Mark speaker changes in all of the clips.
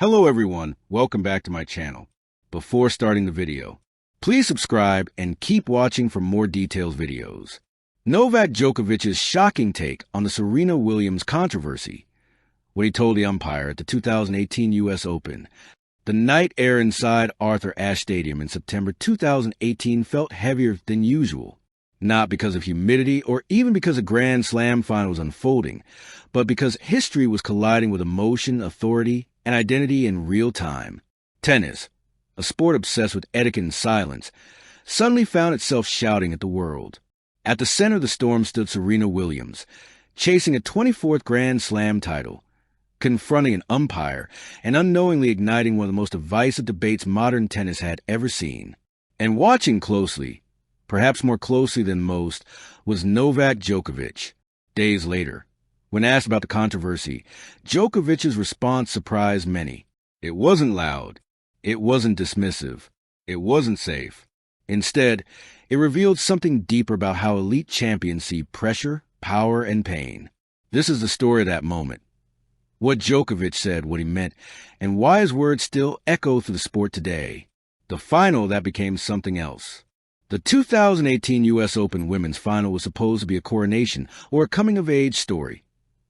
Speaker 1: Hello everyone, welcome back to my channel. Before starting the video, please subscribe and keep watching for more detailed videos. Novak Djokovic's shocking take on the Serena Williams controversy. What he told the umpire at the 2018 U.S. Open. The night air inside Arthur Ashe Stadium in September 2018 felt heavier than usual. Not because of humidity or even because a Grand Slam final was unfolding, but because history was colliding with emotion, authority, and identity in real time. Tennis, a sport obsessed with etiquette and silence, suddenly found itself shouting at the world. At the center of the storm stood Serena Williams, chasing a 24th Grand Slam title, confronting an umpire and unknowingly igniting one of the most divisive debates modern tennis had ever seen. And watching closely, perhaps more closely than most, was Novak Djokovic. Days later, when asked about the controversy, Djokovic's response surprised many. It wasn't loud. It wasn't dismissive. It wasn't safe. Instead, it revealed something deeper about how elite champions see pressure, power, and pain. This is the story of that moment. What Djokovic said, what he meant, and why his words still echo through the sport today. The final that became something else. The 2018 U.S. Open Women's Final was supposed to be a coronation or a coming-of-age story.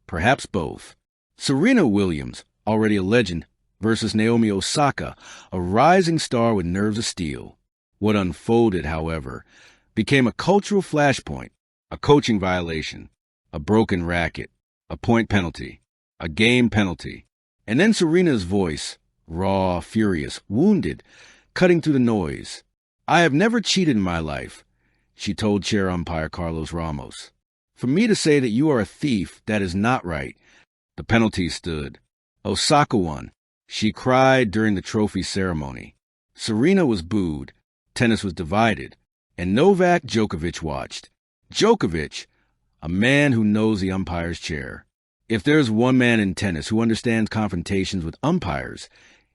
Speaker 1: Perhaps both. Serena Williams, already a legend, versus Naomi Osaka, a rising star with nerves of steel. What unfolded, however, became a cultural flashpoint, a coaching violation, a broken racket, a point penalty, a game penalty. And then Serena's voice, raw, furious, wounded, cutting through the noise. "I have never cheated in my life," she told chair umpire Carlos Ramos. "For me to say that you are a thief, that is not right." The penalty stood. Osaka won. She cried during the trophy ceremony. Serena was booed. Tennis was divided. And Novak Djokovic watched. Djokovic, a man who knows the umpire's chair. If there's one man in tennis who understands confrontations with umpires,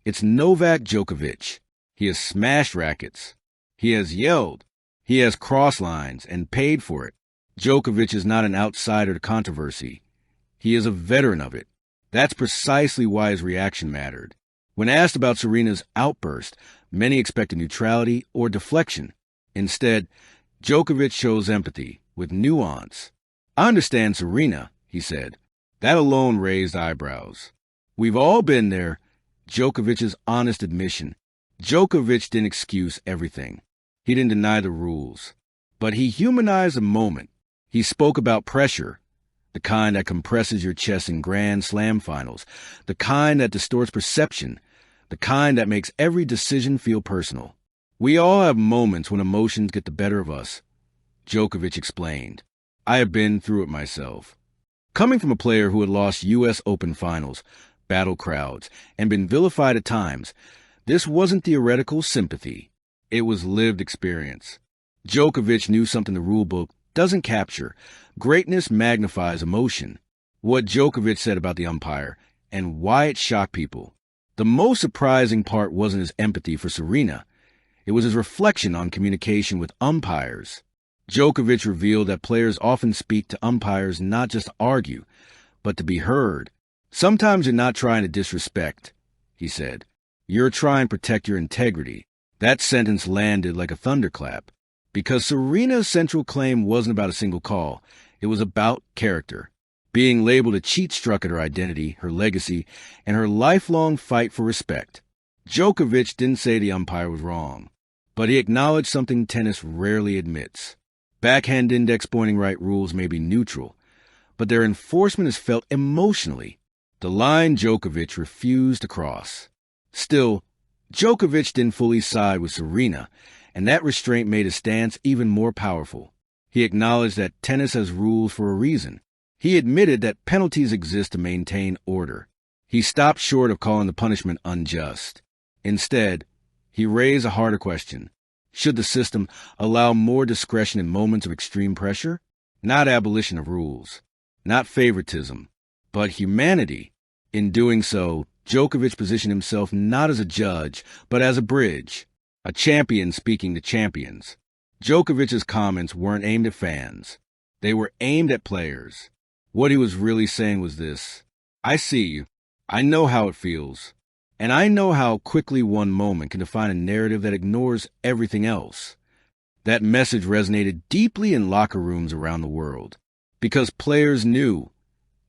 Speaker 1: it's Novak Djokovic. He has smashed rackets. He has yelled. He has crossed lines and paid for it. Djokovic is not an outsider to controversy. He is a veteran of it. That's precisely why his reaction mattered. When asked about Serena's outburst, many expected neutrality or deflection. Instead, Djokovic shows empathy, with nuance. "I understand Serena," he said. That alone raised eyebrows. "We've all been there." Djokovic's honest admission. Djokovic didn't excuse everything. He didn't deny the rules. But he humanized the moment. He spoke about pressure, the kind that compresses your chest in Grand Slam finals, the kind that distorts perception, the kind that makes every decision feel personal. "We all have moments when emotions get the better of us," Djokovic explained. "I have been through it myself." Coming from a player who had lost U.S. Open finals, battled crowds, and been vilified at times, this wasn't theoretical sympathy. It was lived experience. Djokovic knew something the rulebook doesn't capture. Greatness magnifies emotion. What Djokovic said about the umpire, and why it shocked people. The most surprising part wasn't his empathy for Serena. It was his reflection on communication with umpires. Djokovic revealed that players often speak to umpires not just to argue, but to be heard. "Sometimes you're not trying to disrespect," he said. "You're trying to protect your integrity." That sentence landed like a thunderclap, because Serena's central claim wasn't about a single call. It was about character. Being labeled a cheat struck at her identity, her legacy, and her lifelong fight for respect. Djokovic didn't say the umpire was wrong, but he acknowledged something tennis rarely admits. Backhand index pointing right rules may be neutral, but their enforcement is felt emotionally. The line Djokovic refused to cross. Still, Djokovic didn't fully side with Serena, and that restraint made his stance even more powerful. He acknowledged that tennis has rules for a reason. He admitted that penalties exist to maintain order. He stopped short of calling the punishment unjust. Instead, he raised a harder question. Should the system allow more discretion in moments of extreme pressure? Not abolition of rules, not favoritism, but humanity. In doing so, Djokovic positioned himself not as a judge, but as a bridge, a champion speaking to champions. Djokovic's comments weren't aimed at fans. They were aimed at players. What he was really saying was this: "I see you. I know how it feels. And I know how quickly one moment can define a narrative that ignores everything else. That message resonated deeply in locker rooms around the world, because players knew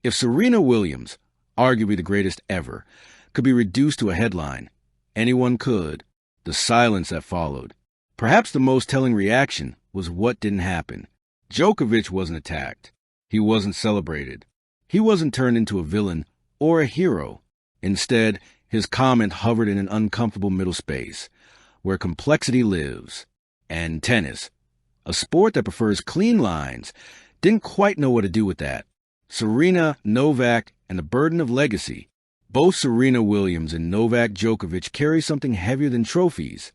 Speaker 1: if Serena Williams, arguably the greatest ever, could be reduced to a headline, anyone could. The silence that followed. Perhaps the most telling reaction was what didn't happen. Djokovic wasn't attacked. He wasn't celebrated. He wasn't turned into a villain or a hero. Instead, his comment hovered in an uncomfortable middle space, where complexity lives. And tennis, a sport that prefers clean lines, didn't quite know what to do with that. Serena, Novak, and the burden of legacy. Both Serena Williams and Novak Djokovic carry something heavier than trophies.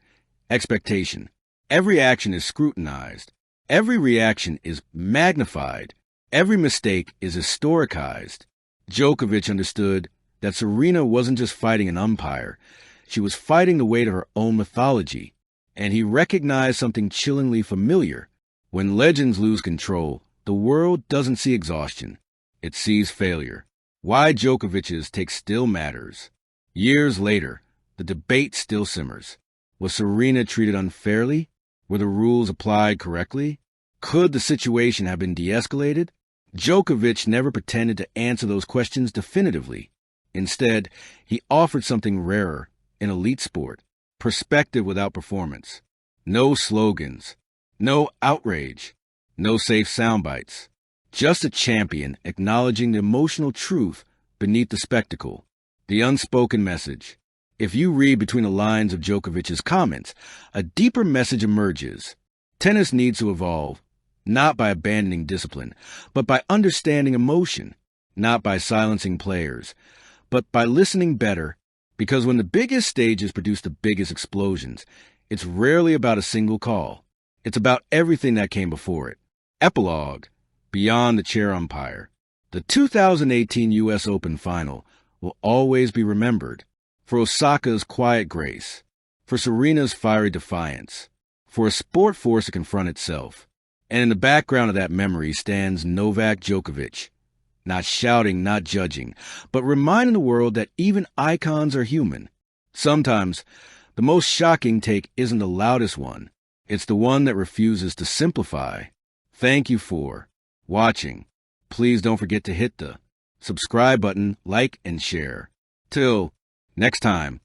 Speaker 1: Expectation. Every action is scrutinized. Every reaction is magnified. Every mistake is historicized. Djokovic understood that Serena wasn't just fighting an umpire. She was fighting the weight of her own mythology. And he recognized something chillingly familiar. When legends lose control, the world doesn't see exhaustion. It sees failure. Why Djokovic's take still matters. Years later, the debate still simmers. Was Serena treated unfairly? Were the rules applied correctly? Could the situation have been de-escalated? Djokovic never pretended to answer those questions definitively. Instead, he offered something rarer in elite sport. Perspective without performance. No slogans. No outrage. No safe soundbites. Just a champion acknowledging the emotional truth beneath the spectacle. The unspoken message. If you read between the lines of Djokovic's comments, a deeper message emerges. Tennis needs to evolve, not by abandoning discipline, but by understanding emotion, not by silencing players, but by listening better. Because when the biggest stages produce the biggest explosions, it's rarely about a single call. It's about everything that came before it. Epilogue. Beyond the chair umpire. The 2018 U.S. Open final will always be remembered for Osaka's quiet grace, for Serena's fiery defiance, for a sport forced to confront itself. And in the background of that memory stands Novak Djokovic, not shouting, not judging, but reminding the world that even icons are human. Sometimes, the most shocking take isn't the loudest one. It's the one that refuses to simplify. Thank you for watching. Please don't forget to hit the subscribe button, like, and share. Till next time.